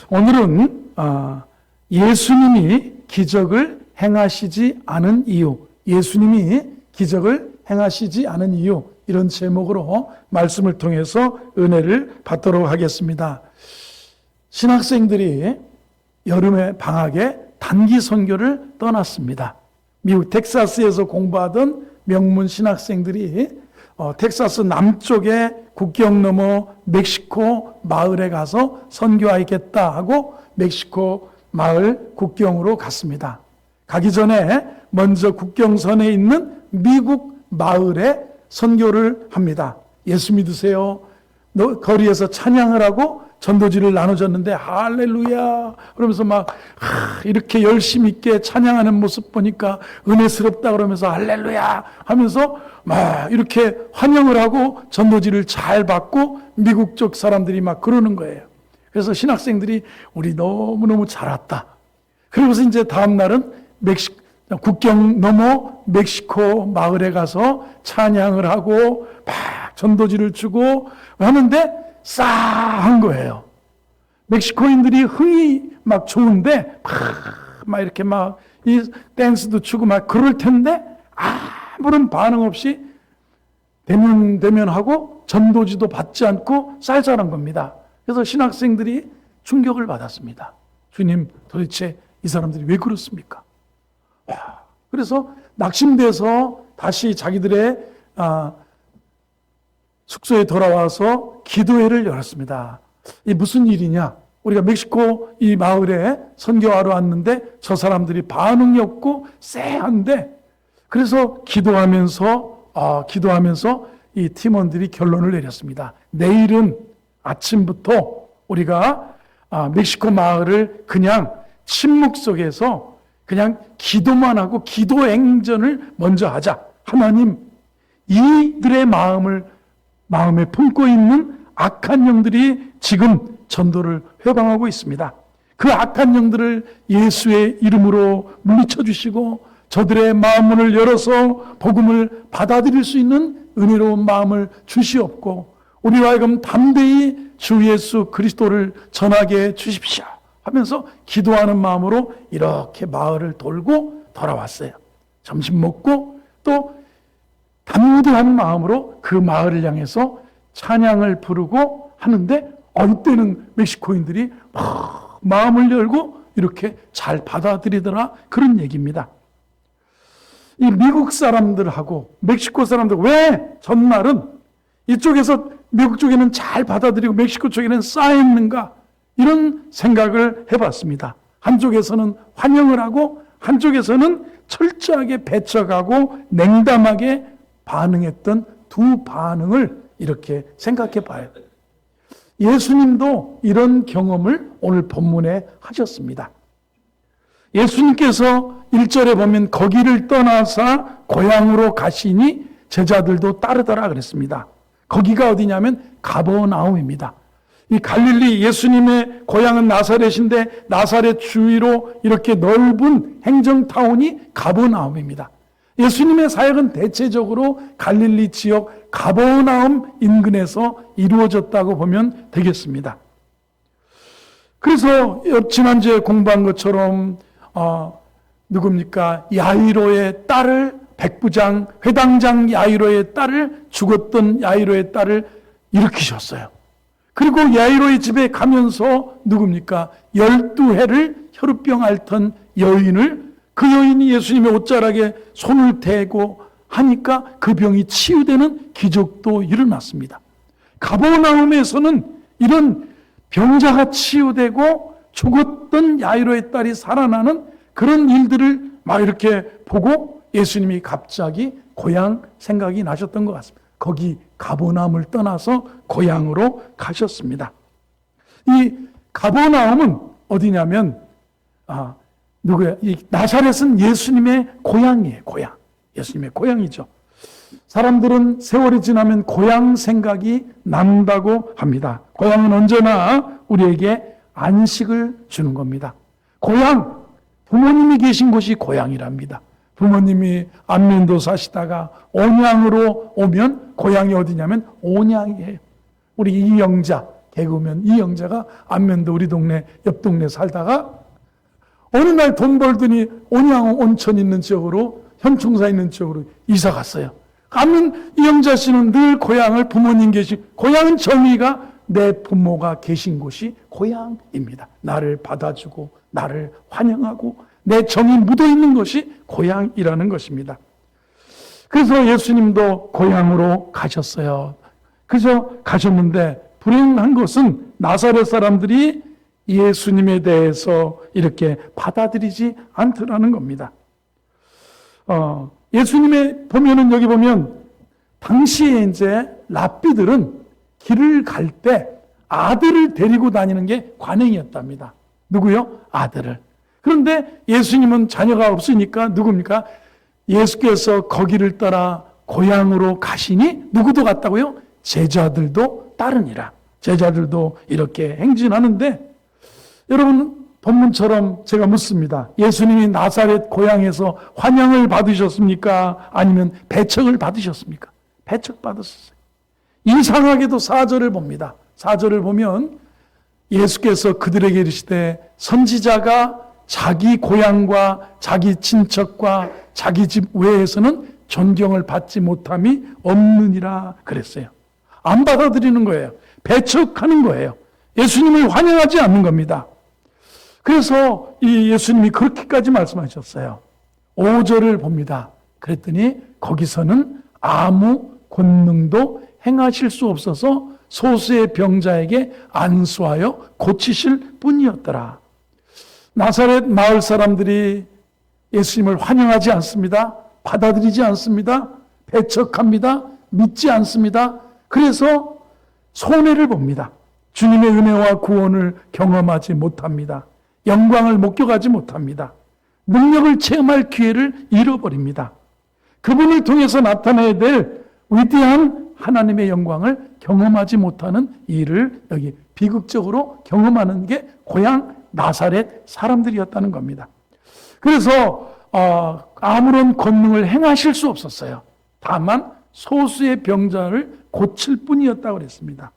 오늘은 예수님이 기적을 행하시지 않은 이유, 예수님이 기적을 행하시지 않은 이유, 이런 제목으로 말씀을 통해서 은혜를 받도록 하겠습니다. 신학생들이 여름의 방학에 단기 선교를 떠났습니다. 미국 텍사스에서 공부하던 명문 신학생들이 텍사스 남쪽에 국경 넘어 멕시코 마을에 가서 선교하겠다 하고 멕시코 마을 국경으로 갔습니다. 가기 전에 먼저 국경선에 있는 미국 마을에 선교를 합니다. 예수 믿으세요. 거리에서 찬양을 하고 전도지를 나눠줬는데 할렐루야 그러면서 막 이렇게 열심 있게 찬양하는 모습 보니까 은혜스럽다 그러면서 할렐루야 하면서 막 이렇게 환영을 하고 전도지를 잘 받고 미국 쪽 사람들이 막 그러는 거예요. 그래서 신학생들이 우리 너무너무 잘 왔다. 그러고서 이제 다음 날은 국경 넘어 멕시코 마을에 가서 찬양을 하고 막 전도지를 주고 하는데 싸한 거예요. 멕시코인들이 흥이 막 좋은데 막 이렇게 막 이 댄스도 추고 막 그럴 텐데 아무런 반응 없이 대면하고 전도지도 받지 않고 쌀쌀한 겁니다. 그래서 신학생들이 충격을 받았습니다. 주님, 도대체 이 사람들이 왜 그렇습니까? 그래서 낙심돼서 다시 자기들의 숙소에 돌아와서 기도회를 열었습니다. 이 무슨 일이냐? 우리가 멕시코 이 마을에 선교하러 왔는데 저 사람들이 반응이 없고 쎄한데, 그래서 기도하면서 이 팀원들이 결론을 내렸습니다. 내일은 아침부터 우리가 멕시코 마을을 그냥 침묵 속에서 그냥 기도만 하고 기도 행전을 먼저 하자. 하나님, 이들의 마음에 품고 있는 악한 영들이 지금 전도를 회방하고 있습니다. 그 악한 영들을 예수의 이름으로 물리쳐 주시고 저들의 마음문을 열어서 복음을 받아들일 수 있는 은혜로운 마음을 주시옵고 우리와 하여금 담대히 주 예수 그리스도를 전하게 주십시오 하면서 기도하는 마음으로 이렇게 마을을 돌고 돌아왔어요. 점심 먹고 또 담대한 마음으로 그 마을을 향해서 찬양을 부르고 하는데 이때는 멕시코인들이 마음을 열고 이렇게 잘 받아들이더라, 그런 얘기입니다. 이 미국 사람들하고 멕시코 사람들 왜 전날은 이쪽에서 미국 쪽에는 잘 받아들이고 멕시코 쪽에는 쌓여있는가, 이런 생각을 해봤습니다. 한쪽에서는 환영을 하고 한쪽에서는 철저하게 배척하고 냉담하게 반응했던 두 반응을 이렇게 생각해 봐요. 예수님도 이런 경험을 오늘 본문에 하셨습니다. 예수님께서 1절에 보면 거기를 떠나사 고향으로 가시니 제자들도 따르더라 그랬습니다. 거기가 어디냐면 가버나움입니다. 이 갈릴리, 예수님의 고향은 나사렛인데 나사렛 주위로 이렇게 넓은 행정타운이 가버나움입니다. 예수님의 사역은 대체적으로 갈릴리 지역 가버나움 인근에서 이루어졌다고 보면 되겠습니다. 그래서 지난주에 공부한 것처럼 누굽니까? 야이로의 딸을, 백부장, 회당장 야이로의 딸을, 죽었던 야이로의 딸을 일으키셨어요. 그리고 야이로의 집에 가면서 누굽니까? 12해를 혈우병 앓던 여인을, 그 여인이 예수님의 옷자락에 손을 대고 하니까 그 병이 치유되는 기적도 일어났습니다. 가버나움에서는 이런 병자가 치유되고 죽었던 야이로의 딸이 살아나는 그런 일들을 막 이렇게 보고 예수님이 갑자기 고향 생각이 나셨던 것 같습니다. 거기 가버나움을 떠나서 고향으로 가셨습니다. 이 가버나움은 어디냐면 누구야? 이 나사렛은 예수님의 고향이에요. 고향. 예수님의 고향이죠. 사람들은 세월이 지나면 고향 생각이 난다고 합니다. 고향은 언제나 우리에게 안식을 주는 겁니다. 고향, 부모님이 계신 곳이 고향이랍니다. 부모님이 안면도 사시다가 온양으로 오면 고향이 어디냐면 온양이에요. 우리 이영자 개그우먼 이영자가 안면도 우리 동네 옆 동네 살다가 어느 날 돈 벌더니 온양 온천 있는 지역으로 현충사 있는 지역으로 이사 갔어요. 가면 이영자 씨는 늘 고향을 부모님 계신 고향은 정의가 내 부모가 계신 곳이 고향입니다. 나를 받아주고 나를 환영하고 내 정이 묻어있는 것이 고향이라는 것입니다. 그래서 예수님도 고향으로 가셨어요. 그래서 가셨는데 불행한 것은 나사렛 사람들이 예수님에 대해서 이렇게 받아들이지 않더라는 겁니다. 예수님의 보면은 여기 보면 당시에 이제 랍비들은 길을 갈 때 아들을 데리고 다니는 게 관행이었답니다. 누구요? 아들을. 그런데 예수님은 자녀가 없으니까 누굽니까? 예수께서 거기를 따라 고향으로 가시니 누구도 갔다고요? 제자들도 따르니라. 제자들도 이렇게 행진하는데 여러분 본문처럼 제가 묻습니다. 예수님이 나사렛 고향에서 환영을 받으셨습니까? 아니면 배척을 받으셨습니까? 배척받으셨어요. 이상하게도 4절을 봅니다. 4절을 보면 예수께서 그들에게 이르시되 선지자가 자기 고향과 자기 친척과 자기 집 외에서는 존경을 받지 못함이 없느니라 그랬어요. 안 받아들이는 거예요. 배척하는 거예요. 예수님을 환영하지 않는 겁니다. 그래서 이 예수님이 그렇게까지 말씀하셨어요. 5절을 봅니다. 그랬더니 거기서는 아무 권능도 행하실 수 없어서 소수의 병자에게 안수하여 고치실 뿐이었더라. 나사렛 마을 사람들이 예수님을 환영하지 않습니다. 받아들이지 않습니다. 배척합니다. 믿지 않습니다. 그래서 손해를 봅니다. 주님의 은혜와 구원을 경험하지 못합니다. 영광을 목격하지 못합니다. 능력을 체험할 기회를 잃어버립니다. 그분을 통해서 나타내야 될 위대한 하나님의 영광을 경험하지 못하는 일을 여기 비극적으로 경험하는 게 고향 나사렛 사람들이었다는 겁니다. 그래서 아무런 권능을 행하실 수 없었어요. 다만 소수의 병자를 고칠 뿐이었다고 그랬습니다.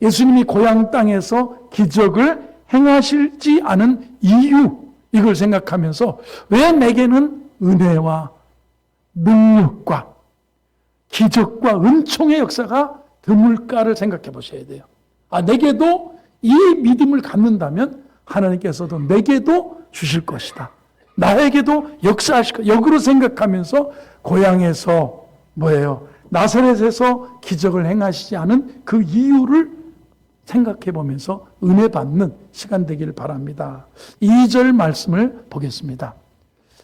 예수님이 고향 땅에서 기적을 행하실지 않은 이유, 이걸 생각하면서 왜 내게는 은혜와 능력과 기적과 은총의 역사가 드물까를 생각해 보셔야 돼요. 내게도 이 믿음을 갖는다면 하나님께서도 내게도 주실 것이다. 나에게도 역사하실 것이다. 역으로 생각하면서 고향에서 뭐예요? 나사렛에서 기적을 행하시지 않은 그 이유를 생각해 보면서 은혜 받는 시간 되기를 바랍니다. 2절 말씀을 보겠습니다.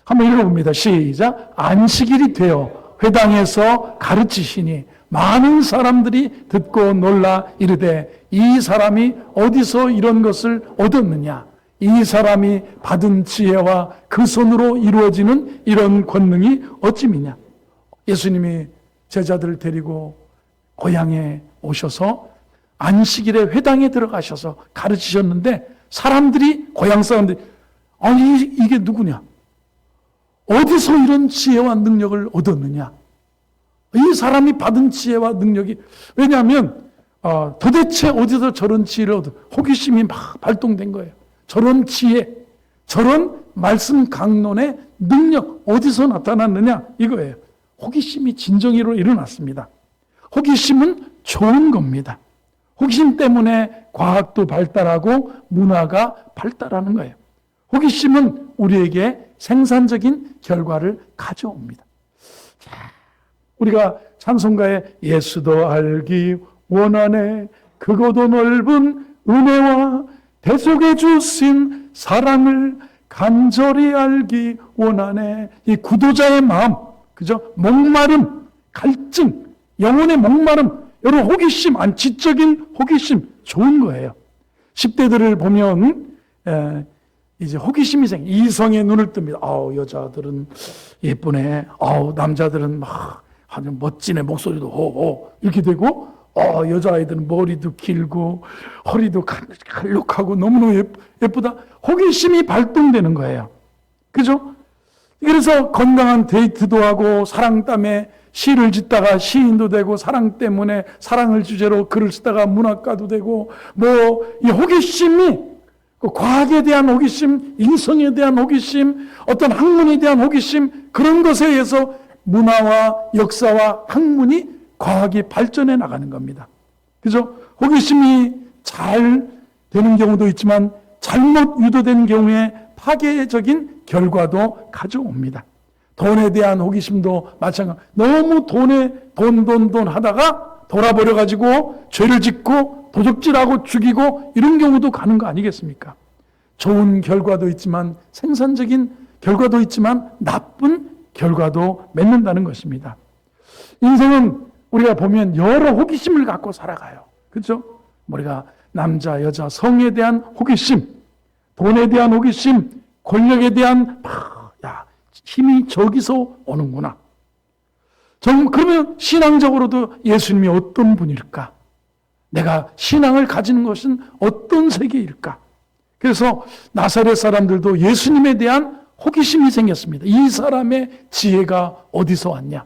한번 읽어봅니다. 시작. 안식일이 되어 회당에서 가르치시니 많은 사람들이 듣고 놀라 이르되 이 사람이 어디서 이런 것을 얻었느냐? 이 사람이 받은 지혜와 그 손으로 이루어지는 이런 권능이 어찌미냐? 예수님이 제자들을 데리고 고향에 오셔서 안식일에 회당에 들어가셔서 가르치셨는데 사람들이 고향 사람들이 이게 누구냐? 어디서 이런 지혜와 능력을 얻었느냐? 이 사람이 받은 지혜와 능력이 왜냐하면 도대체 어디서 저런 지혜를 얻어 호기심이 막 발동된 거예요. 저런 지혜, 저런 말씀 강론의 능력 어디서 나타났느냐 이거예요. 호기심이 진정으로 일어났습니다. 호기심은 좋은 겁니다. 호기심 때문에 과학도 발달하고 문화가 발달하는 거예요. 호기심은 우리에게 생산적인 결과를 가져옵니다. 자, 우리가 찬송가에 예수도 알기 원하네 크고도 넓은 은혜와 대속해 주신 사랑을 간절히 알기 원하네. 이 구도자의 마음, 그죠? 목마름, 갈증, 영혼의 목마름, 여러분 호기심, 지적인 호기심 좋은 거예요. 10대들을 보면 이제 호기심이 이성의 눈을 뜹니다. 여자들은 예쁘네. 남자들은 막 아주 멋지네. 목소리도 호호 이렇게 되고 여자아이들은 머리도 길고 허리도 칼록하고 너무너무 예쁘다. 호기심이 발동되는 거예요. 그죠? 그래서 건강한 데이트도 하고 사랑 땀에 시를 짓다가 시인도 되고 사랑 때문에 사랑을 주제로 글을 쓰다가 문학가도 되고 이 호기심이 과학에 대한 호기심, 인성에 대한 호기심, 어떤 학문에 대한 호기심 그런 것에 의해서 문화와 역사와 학문이 과학이 발전해 나가는 겁니다. 그죠? 호기심이 잘 되는 경우도 있지만 잘못 유도되는 경우에 파괴적인 결과도 가져옵니다. 돈에 대한 호기심도 마찬가지. 너무 돈 하다가 돌아버려가지고 죄를 짓고 도적질하고 죽이고 이런 경우도 가는 거 아니겠습니까? 좋은 결과도 있지만 생산적인 결과도 있지만 나쁜 결과도 맺는다는 것입니다. 인생은 우리가 보면 여러 호기심을 갖고 살아가요. 그렇죠? 우리가 남자, 여자, 성에 대한 호기심, 돈에 대한 호기심, 권력에 대한 힘이 저기서 오는구나. 그러면 신앙적으로도 예수님이 어떤 분일까? 내가 신앙을 가지는 것은 어떤 세계일까? 그래서 나사렛 사람들도 예수님에 대한 호기심이 생겼습니다. 이 사람의 지혜가 어디서 왔냐?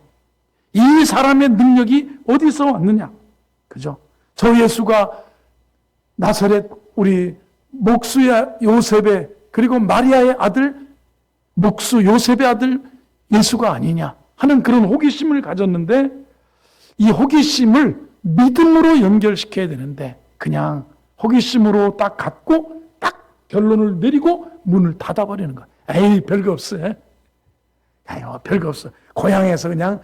이 사람의 능력이 어디서 왔느냐? 그죠? 저 예수가 나사렛 우리 목수의 요셉의 그리고 마리아의 아들 목수 요셉의 아들 예수가 아니냐 하는 그런 호기심을 가졌는데 이 호기심을 믿음으로 연결시켜야 되는데 그냥 호기심으로 딱 갖고 딱 결론을 내리고 문을 닫아버리는 거야. 에이 별거 없어. 별거 없어. 고향에서 그냥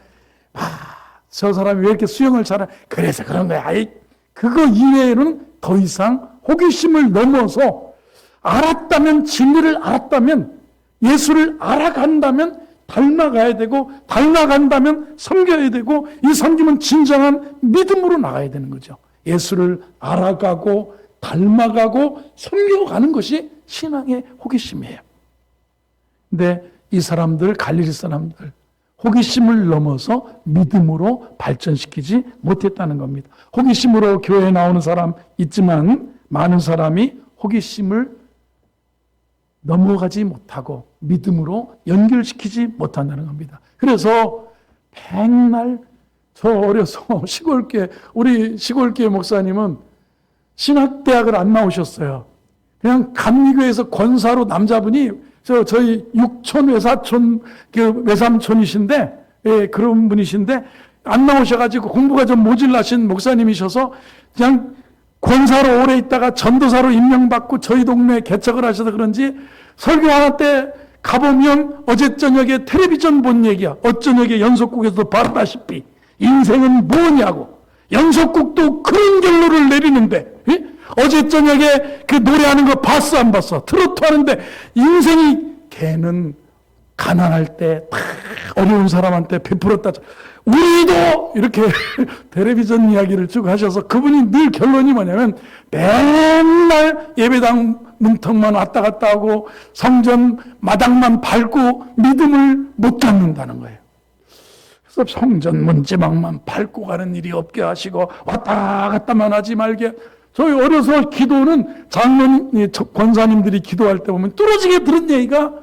저 사람이 왜 이렇게 수영을 잘해? 그래서 그런 거야. 그거 이외에는 더 이상 호기심을 넘어서 알았다면 진리를 알았다면 예수를 알아간다면 닮아가야 되고 닮아간다면 섬겨야 되고 이 섬김은 진정한 믿음으로 나가야 되는 거죠. 예수를 알아가고 닮아가고 섬겨가는 것이 신앙의 호기심이에요. 근데 이 사람들 갈릴리 사람들 호기심을 넘어서 믿음으로 발전시키지 못했다는 겁니다. 호기심으로 교회에 나오는 사람 있지만 많은 사람이 호기심을 넘어가지 못하고 믿음으로 연결시키지 못한다는 겁니다. 그래서 백날 저 어려서 우리 시골교회 목사님은 신학대학을 안 나오셨어요. 그냥 감리교에서 권사로 남자분이 저희 육촌 외사촌 외삼촌이신데 그런 분이신데 안 나오셔가지고 공부가 좀 모질라신 목사님이셔서 그냥 권사로 오래 있다가 전도사로 임명받고 저희 동네에 개척을 하셔서 그런지 설교하는 때 가보면 어제 저녁에 텔레비전 본 얘기야. 어저녁에 연속국에서도 봤다시피 인생은 뭐냐고. 연속국도 그런 결론을 내리는데 어제 저녁에 그 노래하는 거 봤어 안 봤어? 트로트 하는데 인생이 걔는 가난할 때 어려운 사람한테 베풀었다. 우리도 이렇게 텔레비전 이야기를 쭉 하셔서 그분이 늘 결론이 뭐냐면 맨날 예배당 문턱만 왔다 갔다 하고 성전 마당만 밟고 믿음을 못 갖는다는 거예요. 그래서 성전 문지방만 밟고 가는 일이 없게 하시고 왔다 갔다만 하지 말게. 저희 어려서 기도는 장로님, 권사님들이 기도할 때 보면 뚫어지게 들은 얘기가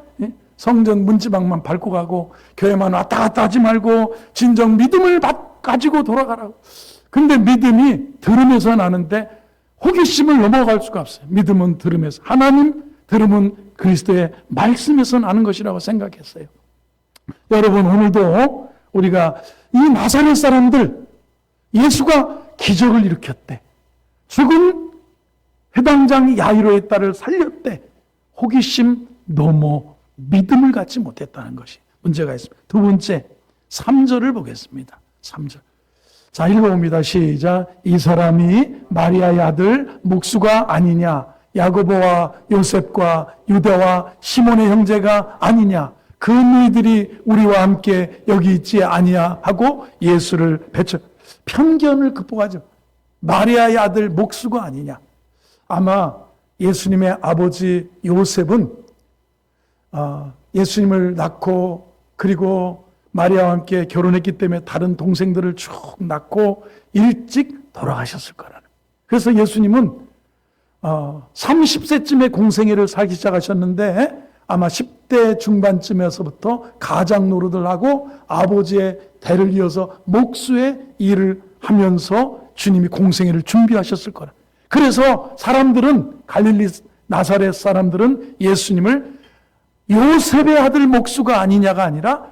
성전 문지방만 밟고 가고 교회만 왔다 갔다 하지 말고 진정 믿음을 가지고 돌아가라고. 근데 믿음이 들음에서 나는데 호기심을 넘어갈 수가 없어요. 믿음은 들음에서. 하나님, 들음은 그리스도의 말씀에서 나는 것이라고 생각했어요. 여러분 오늘도 우리가 이 나사렛 사람들 예수가 기적을 일으켰대. 죽은 해당장 야이로의 딸을 살렸대. 호기심 넘어 믿음을 갖지 못했다는 것이 문제가 있습니다. 두 번째, 3절을 보겠습니다. 3절. 자, 읽어봅니다. 시작. 이 사람이 마리아의 아들 목수가 아니냐? 야고보와 요셉과 유다와 시몬의 형제가 아니냐? 그 너희들이 우리와 함께 여기 있지 아니야? 하고 예수를 편견을 극복하죠. 마리아의 아들 목수가 아니냐? 아마 예수님의 아버지 요셉은 예수님을 낳고 그리고 마리아와 함께 결혼했기 때문에 다른 동생들을 쭉 낳고 일찍 돌아가셨을 거라는. 그래서 예수님은 30세쯤에 공생애를 살기 시작하셨는데 아마 10대 중반쯤에서부터 가장 노릇을 하고 아버지의 대를 이어서 목수의 일을 하면서 주님이 공생애를 준비하셨을 거라. 그래서 사람들은, 갈릴리 나사렛 사람들은 예수님을 요셉의 아들 목수가 아니냐가 아니라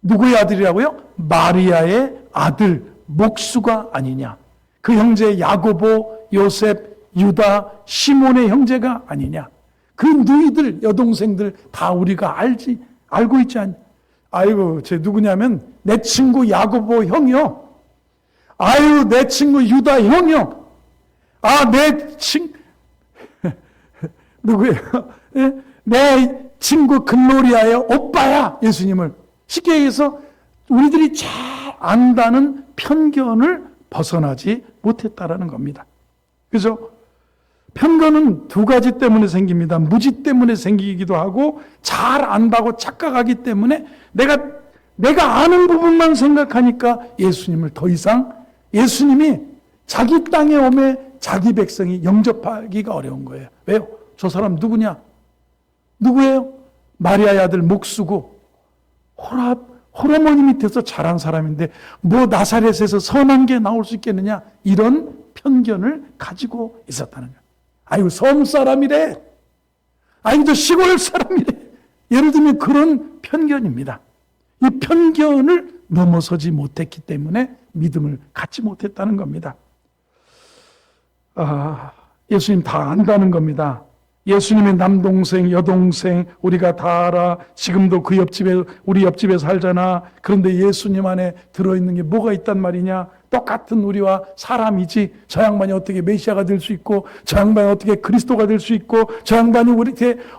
누구의 아들이라고요? 마리아의 아들 목수가 아니냐. 그 형제 야고보, 요셉, 유다, 시몬의 형제가 아니냐. 그 누이들, 여동생들 다 우리가 알고 있지 않냐. 아이고, 쟤 누구냐면 내 친구 야고보 형이요. 아유, 내 친구 유다 형이요. 아, 누구예요? 내 친구 글로리아의 오빠야. 예수님을. 쉽게 얘기해서 우리들이 잘 안다는 편견을 벗어나지 못했다라는 겁니다. 그죠? 편견은 두 가지 때문에 생깁니다. 무지 때문에 생기기도 하고 잘 안다고 착각하기 때문에 내가 아는 부분만 생각하니까 예수님을 더 이상 예수님이 자기 땅에 오매 자기 백성이 영접하기가 어려운 거예요. 왜요? 저 사람 누구냐? 누구예요? 마리아의 아들 목수고 홀어머니 밑에서 자란 사람인데 뭐 나사렛에서 선한 게 나올 수 있겠느냐? 이런 편견을 가지고 있었다는 거예요. 아이고, 섬 사람이래. 아이고, 저 시골 사람이래. 예를 들면 그런 편견입니다. 이 편견을 넘어서지 못했기 때문에 믿음을 갖지 못했다는 겁니다. 예수님 다 안다는 겁니다. 예수님의 남동생, 여동생 우리가 다 알아. 지금도 그 옆집에, 우리 옆집에 살잖아. 그런데 예수님 안에 들어있는 게 뭐가 있단 말이냐? 똑같은 우리와 사람이지. 저 양반이 어떻게 메시아가 될 수 있고, 저 양반이 어떻게 그리스도가 될 수 있고, 저 양반이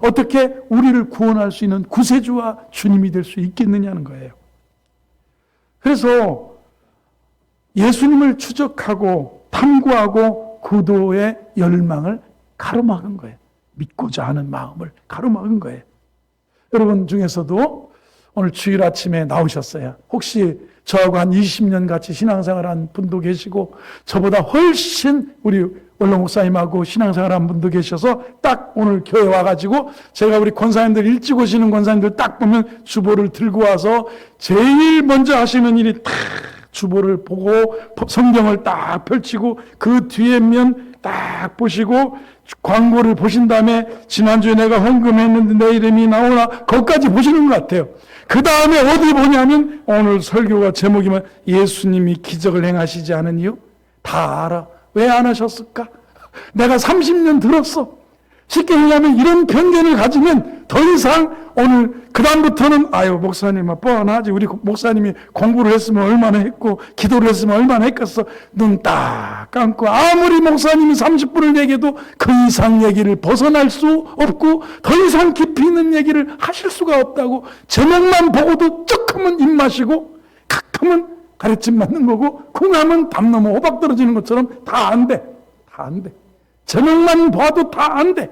어떻게 우리를 구원할 수 있는 구세주와 주님이 될 수 있겠느냐는 거예요. 그래서 예수님을 추적하고 탐구하고 구도의 열망을 가로막은 거예요. 믿고자 하는 마음을 가로막은 거예요. 여러분 중에서도 오늘 주일 아침에 나오셨어요. 혹시 저하고 한 20년 같이 신앙생활한 분도 계시고 저보다 훨씬 우리 원로 목사님하고 신앙생활한 분도 계셔서 딱 오늘 교회 와가지고 제가 우리 권사님들 일찍 오시는 권사님들 딱 보면 주보를 들고 와서 제일 먼저 하시는 일이 딱 주보를 보고 성경을 딱 펼치고 그 뒤에 면 딱 보시고 광고를 보신 다음에 지난주에 내가 헌금했는데 내 이름이 나오나 거기까지 보시는 것 같아요. 그 다음에 어디 보냐면 오늘 설교가 제목이면 예수님이 기적을 행하시지 않은 이유 다 알아. 왜 안 하셨을까? 내가 30년 들었어. 쉽게 얘기하면 이런 편견을 가지면 더 이상 오늘 그 다음부터는 아유 목사님 뻔하지. 우리 목사님이 공부를 했으면 얼마나 했고 기도를 했으면 얼마나 했겠어. 눈 딱 감고 아무리 목사님이 30분을 얘기해도 그 이상 얘기를 벗어날 수 없고 더 이상 깊이 있는 얘기를 하실 수가 없다고 제목만 보고도 쩍 하면 입 마시고 칵 하면 가르침 맞는 거고 쿵하면 담 넘어 호박 떨어지는 것처럼 다 안 돼. 다 안 돼. 제목만 봐도 다 안 돼.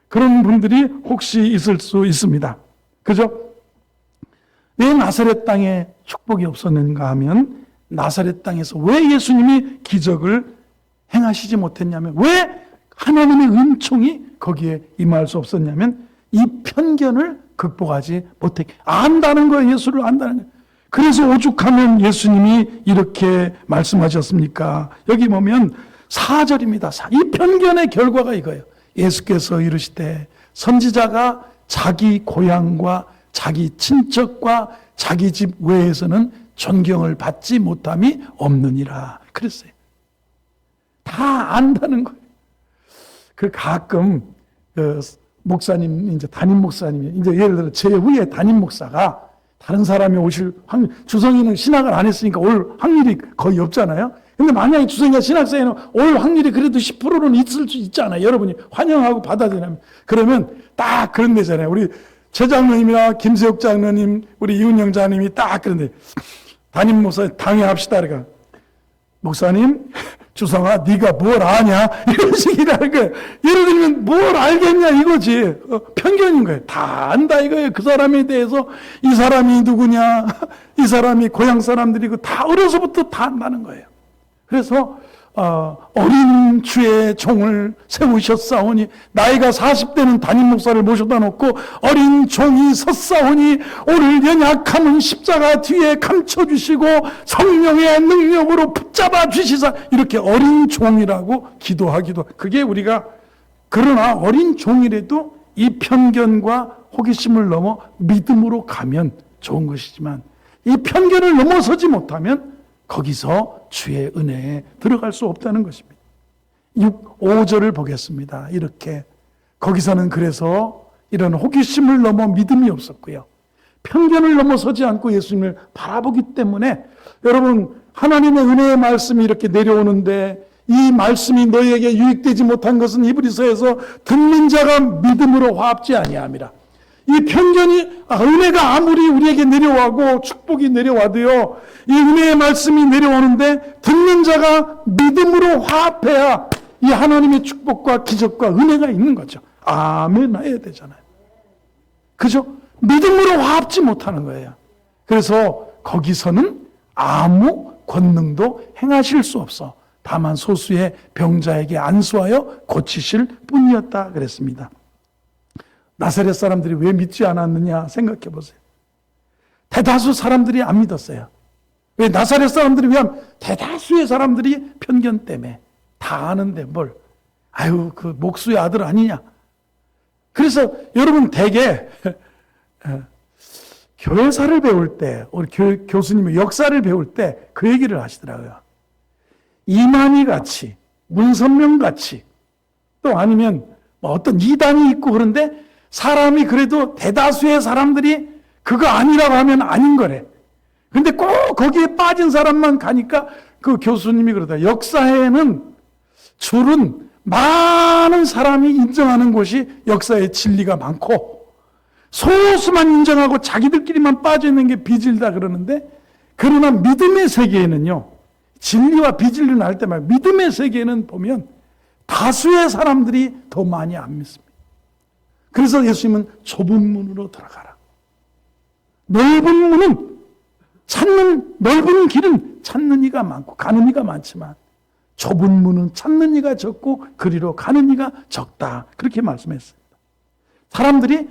그런 분들이 혹시 있을 수 있습니다. 그죠? 왜 나사렛 땅에 축복이 없었는가 하면 나사렛 땅에서 왜 예수님이 기적을 행하시지 못했냐면 왜 하나님의 은총이 거기에 임할 수 없었냐면 이 편견을 극복하지 못했기 안다는 거예요. 예수를 안다는 거예요. 그래서 오죽하면 예수님이 이렇게 말씀하셨습니까? 여기 보면 4절입니다. 이 편견의 결과가 이거예요. 예수께서 이르시되 선지자가 자기 고향과 자기 친척과 자기 집 외에서는 존경을 받지 못함이 없느니라 그랬어요. 다 안다는 거예요. 그 가끔 목사님 이제 담임 목사님이 이제 예를 들어 제 후에 담임 목사가 다른 사람이 오실 확률, 주성이는 신학을 안 했으니까 올 확률이 거의 없잖아요. 근데 만약에 주성이가 신학생에는 올 확률이 그래도 10%는 있을 수 있잖아요. 여러분이 환영하고 받아들이면. 그러면 딱 그런 데잖아요. 우리 최 장로님이나 김세욱 장로님, 우리 이훈영 장로님이 딱 그런데 담임 목사 당회합시다. 그러니까 목사님, 주성아, 네가 뭘 아냐? 이런 식이라는 거예요. 예를 들면 뭘 알겠냐 이거지. 편견인 거예요. 다 안다 이거예요. 그 사람에 대해서 이 사람이 누구냐, 이 사람이 고향 사람들이고 다 어려서부터 다 안다는 거예요. 그래서 어린 주의 종을 세우셨사오니 나이가 40대는 담임 목사를 모셔다 놓고 어린 종이 섰사오니 오늘 연약함은 십자가 뒤에 감춰주시고 성령의 능력으로 붙잡아 주시사 이렇게 어린 종이라고 기도하기도 그게 우리가 그러나 어린 종이라도 이 편견과 호기심을 넘어 믿음으로 가면 좋은 것이지만 이 편견을 넘어서지 못하면 거기서 주의 은혜에 들어갈 수 없다는 것입니다. 5절을 보겠습니다. 이렇게 거기서는 그래서 이런 호기심을 넘어 믿음이 없었고요. 편견을 넘어서지 않고 예수님을 바라보기 때문에 여러분 하나님의 은혜의 말씀이 이렇게 내려오는데 이 말씀이 너희에게 유익되지 못한 것은 히브리서에서 듣는 자가 믿음으로 화합지 아니함이라. 이 편견이 은혜가 아무리 우리에게 내려와고 축복이 내려와도요 이 은혜의 말씀이 내려오는데 듣는 자가 믿음으로 화합해야 이 하나님의 축복과 기적과 은혜가 있는 거죠. 아멘 해야 되잖아요. 그죠? 믿음으로 화합지 못하는 거예요. 그래서 거기서는 아무 권능도 행하실 수 없어 다만 소수의 병자에게 안수하여 고치실 뿐이었다 그랬습니다. 나사렛 사람들이 왜 믿지 않았느냐 생각해 보세요. 대다수 사람들이 안 믿었어요. 왜 나사렛 사람들이 왜 대다수의 사람들이 편견 때문에 다 아는데 뭘 아유 그 목수의 아들 아니냐. 그래서 여러분 대개 교회사를 배울 때 우리 교수님이 역사를 배울 때 그 얘기를 하시더라고요. 이만희 같이 문선명 같이 또 아니면 뭐 어떤 이단이 있고 그런데 사람이 그래도 대다수의 사람들이 그거 아니라고 하면 아닌 거래. 근데 꼭 거기에 빠진 사람만 가니까 그 교수님이 그러다. 역사에는 줄은 많은 사람이 인정하는 곳이 역사의 진리가 많고 소수만 인정하고 자기들끼리만 빠져있는 게 비질다 그러는데 그러나 믿음의 세계에는요. 진리와 비진리를 알 때 말이야. 믿음의 세계에는 보면 다수의 사람들이 더 많이 안 믿습니다. 그래서 예수님은 좁은 문으로 들어가라. 넓은 문은 넓은 길은 찾는 이가 많고 가는 이가 많지만 좁은 문은 찾는 이가 적고 그리로 가는 이가 적다. 그렇게 말씀했습니다. 사람들이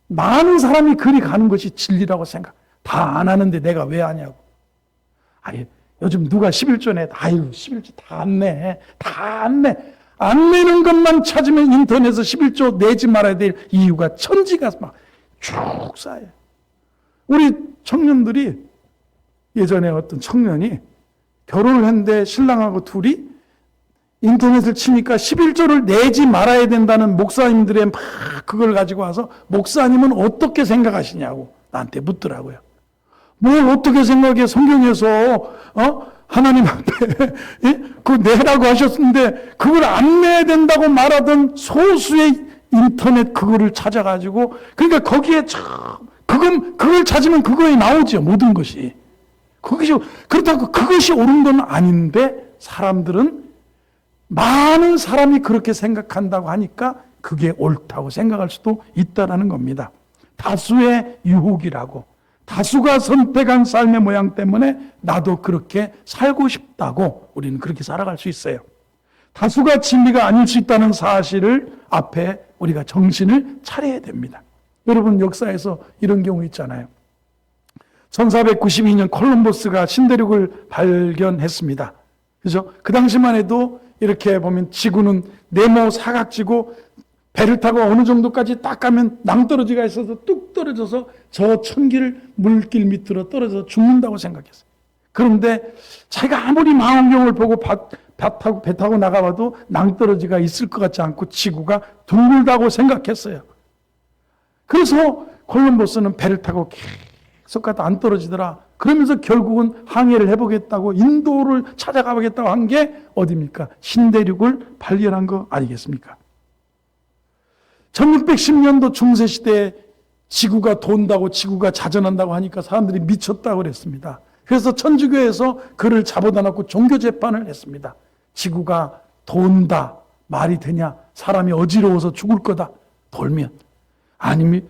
많은 사람이 그리 가는 것이 진리라고 생각. 다 안 하는데 내가 왜 하냐고. 아예 요즘 누가 11조 내. 아유 11조 다 안 내. 다 안 내. 안 내는 것만 찾으면 인터넷에서 11조 내지 말아야 될 이유가 천지가 막 쭉 쌓여요. 우리 청년들이 예전에 어떤 청년이 결혼을 했는데 신랑하고 둘이 인터넷을 치니까 11조를 내지 말아야 된다는 목사님들의 막 그걸 가지고 와서 목사님은 어떻게 생각하시냐고 나한테 묻더라고요. 뭘 어떻게 생각해 성경에서 하나님 앞에 그 내라고 하셨는데 그걸 안 내야 된다고 말하던 소수의 인터넷 그거를 찾아가지고 그러니까 거기에 그걸 찾으면 그거에 나오죠 모든 것이. 그렇다고 그것이 옳은 건 아닌데 사람들은 많은 사람이 그렇게 생각한다고 하니까 그게 옳다고 생각할 수도 있다라는 겁니다. 다수의 유혹이라고. 다수가 선택한 삶의 모양 때문에 나도 그렇게 살고 싶다고 우리는 그렇게 살아갈 수 있어요. 다수가 진리가 아닐 수 있다는 사실을 앞에 우리가 정신을 차려야 됩니다. 여러분 역사에서 이런 경우 있잖아요. 1492년 콜럼버스가 신대륙을 발견했습니다. 그죠? 그 당시만 해도 이렇게 보면 지구는 네모 사각지고 배를 타고 어느 정도까지 딱 가면 낭떠러지가 있어서 뚝 떨어져서 저 천길 물길 밑으로 떨어져서 죽는다고 생각했어요. 그런데 자기가 아무리 망원경을 보고 배 타고 나가봐도 낭떠러지가 있을 것 같지 않고 지구가 둥글다고 생각했어요. 그래서 콜럼버스는 배를 타고 계속 가다 안 떨어지더라. 그러면서 결국은 항해를 해보겠다고 인도를 찾아가보겠다고 한 게 어디입니까? 신대륙을 발견한 거 아니겠습니까? 1610년도 중세시대에 지구가 돈다고 지구가 자전한다고 하니까 사람들이 미쳤다고 그랬습니다. 그래서 천주교에서 그를 잡아다 놓고 종교재판을 했습니다. 지구가 돈다. 말이 되냐? 사람이 어지러워서 죽을 거다. 돌면. 아니면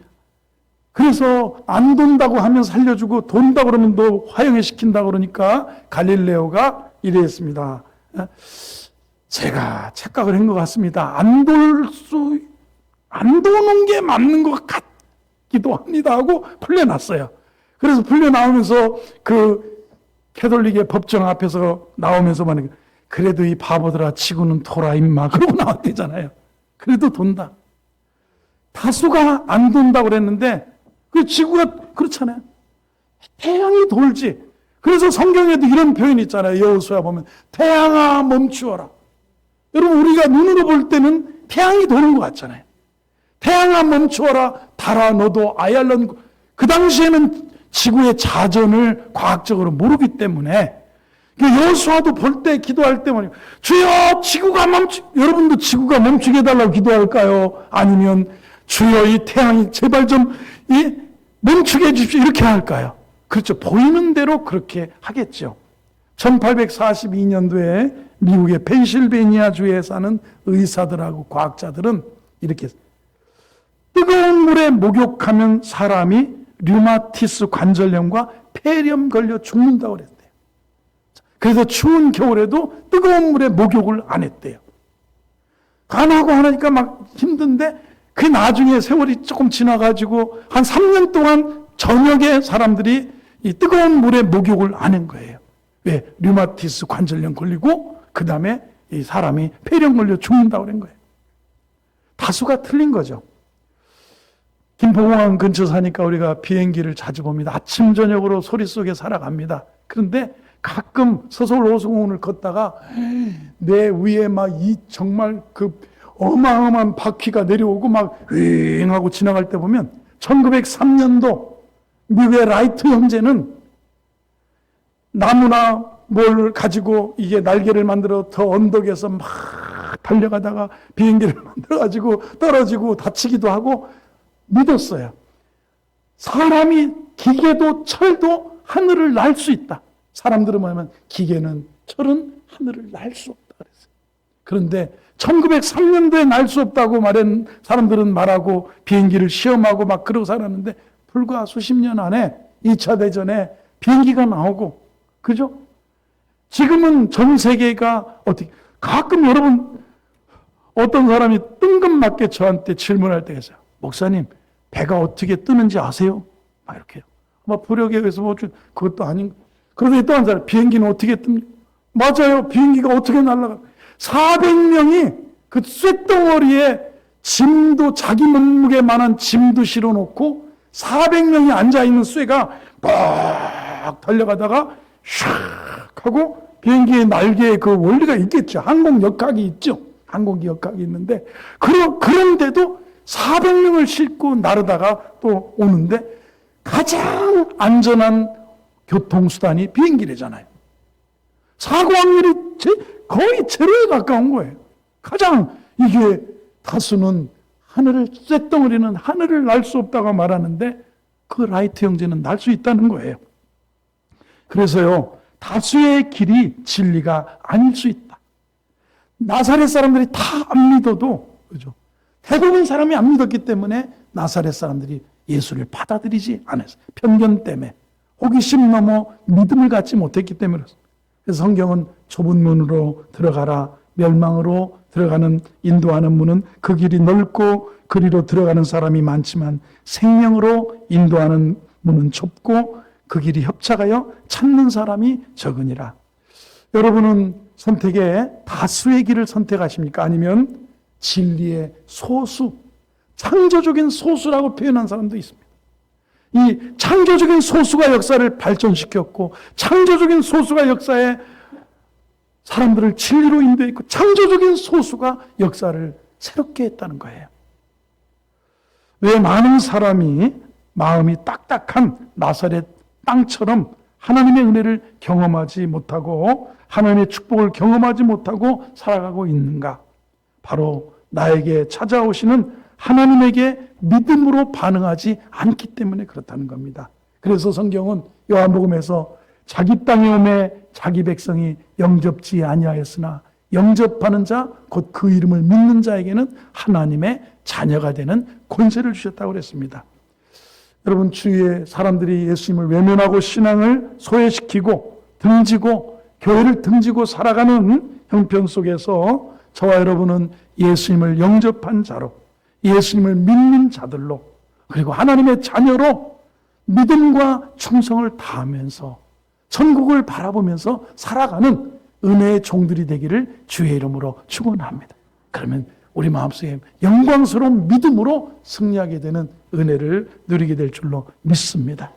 그래서 안 돈다고 하면 살려주고 돈다 그러면 너 화형에 시킨다 그러니까 갈릴레오가 이랬습니다. 제가 착각을 한 것 같습니다. 안 도는 게 맞는 것 같기도 합니다 하고 풀려났어요. 그래서 풀려나오면서 그 캐톨릭의 법정 앞에서 나오면서 말하는 그래도 이 바보들아 치고는 돌아 임마 그러고 나왔대잖아요. 그래도 돈다. 다수가 안 돈다고 그랬는데 그 지구가 그렇잖아요. 태양이 돌지. 그래서 성경에도 이런 표현이 있잖아요. 여호수아 보면 태양아 멈추어라. 여러분 우리가 눈으로 볼 때는 태양이 도는 것 같잖아요. 태양아 멈추어라. 달아 너도 아얄런. 그 당시에는 지구의 자전을 과학적으로 모르기 때문에 여호수아도 볼 때 기도할 때 말이에요. 주여 지구가 여러분도 지구가 멈추게 해달라고 기도할까요? 아니면 주여 이 태양이 제발 좀 멈추게 해주십시오 이렇게 할까요? 그렇죠. 보이는 대로 그렇게 하겠죠. 1842년도에 미국의 펜실베니아주에 사는 의사들하고 과학자들은 이렇게 뜨거운 물에 목욕하면 사람이 류마티스 관절염과 폐렴 걸려 죽는다고 그랬대요. 그래서 추운 겨울에도 뜨거운 물에 목욕을 안 했대요. 안 하고 하니까 막 힘든데 그 나중에 세월이 조금 지나가지고 한 3년 동안 저녁에 사람들이 이 뜨거운 물에 목욕을 안 한 거예요. 왜? 류마티스 관절염 걸리고 그 다음에 이 사람이 폐렴 걸려 죽는다고 그런 거예요. 다수가 틀린 거죠. 김포공항 근처 사니까 우리가 비행기를 자주 봅니다. 아침 저녁으로 소리 속에 살아갑니다. 그런데 가끔 서서울 호수공원을 걷다가 내 위에 막 이 정말 그 어마어마한 바퀴가 내려오고 막 윙 하고 지나갈 때 보면 1903년도 미국의 라이트 형제는 나무나 뭘 가지고 이게 날개를 만들어 더 언덕에서 막 달려가다가 비행기를 만들어가지고 떨어지고 다치기도 하고 믿었어요. 사람이 기계도 철도 하늘을 날 수 있다. 사람들은 뭐냐면 기계는 철은 하늘을 날 수 없다 그랬어요. 그런데 1903년도에 날 수 없다고 말한 사람들은 말하고 비행기를 시험하고 막 그러고 살았는데 불과 수십 년 안에 2차 대전에 비행기가 나오고 그죠? 지금은 전 세계가 어떻게 가끔 여러분 어떤 사람이 뜬금맞게 저한테 질문할 때가 있어요. 목사님 배가 어떻게 뜨는지 아세요? 막 이렇게요. 막 부력에서 뭐 그것도 아닌. 그러더니 또 한 사람 비행기는 어떻게 뜹니까? 맞아요. 비행기가 어떻게 날아가? 400명이 그 쇳덩어리에 짐도 자기 몸무게만한 짐도 실어놓고 400명이 앉아있는 쇠가 막 달려가다가 샥 하고 비행기의 날개에 그 원리가 있겠죠. 항공 역학이 있죠. 항공 역학이 있는데 그런데도 400명을 싣고 나르다가 또 오는데 가장 안전한 교통수단이 비행기래잖아요. 사고 확률이 거의 제로에 가까운 거예요. 가장 이게 다수는 쇳덩어리는 하늘을 날 수 없다고 말하는데 그 라이트 형제는 날 수 있다는 거예요. 그래서요, 다수의 길이 진리가 아닐 수 있다. 나사렛 사람들이 다 안 믿어도, 그죠? 대부분 사람이 안 믿었기 때문에 나사렛 사람들이 예수를 받아들이지 않았어요. 편견 때문에. 호기심 넘어 믿음을 갖지 못했기 때문에. 그래서 성경은 좁은 문으로 들어가라. 멸망으로 들어가는 인도하는 문은 그 길이 넓고 그리로 들어가는 사람이 많지만 생명으로 인도하는 문은 좁고 그 길이 협착하여 찾는 사람이 적으니라. 여러분은 선택에 다수의 길을 선택하십니까? 아니면 진리의 소수, 창조적인 소수라고 표현한 사람도 있습니다. 이 창조적인 소수가 역사를 발전시켰고 창조적인 소수가 역사에 사람들을 진리로 인도했고 창조적인 소수가 역사를 새롭게 했다는 거예요. 왜 많은 사람이 마음이 딱딱한 나사렛 땅처럼 하나님의 은혜를 경험하지 못하고 하나님의 축복을 경험하지 못하고 살아가고 있는가? 바로 나에게 찾아오시는 하나님에게 믿음으로 반응하지 않기 때문에 그렇다는 겁니다. 그래서 성경은 요한복음에서 자기 땅에 오매 자기 백성이 영접지 아니하였으나 영접하는 자 곧 그 이름을 믿는 자에게는 하나님의 자녀가 되는 권세를 주셨다고 그랬습니다. 여러분 주위에 사람들이 예수님을 외면하고 신앙을 소외시키고 등지고 교회를 등지고 살아가는 형편 속에서 저와 여러분은 예수님을 영접한 자로, 예수님을 믿는 자들로, 그리고 하나님의 자녀로 믿음과 충성을 다하면서 천국을 바라보면서 살아가는 은혜의 종들이 되기를 주의 이름으로 축원합니다. 그러면 우리 마음속에 영광스러운 믿음으로 승리하게 되는 은혜를 누리게 될 줄로 믿습니다.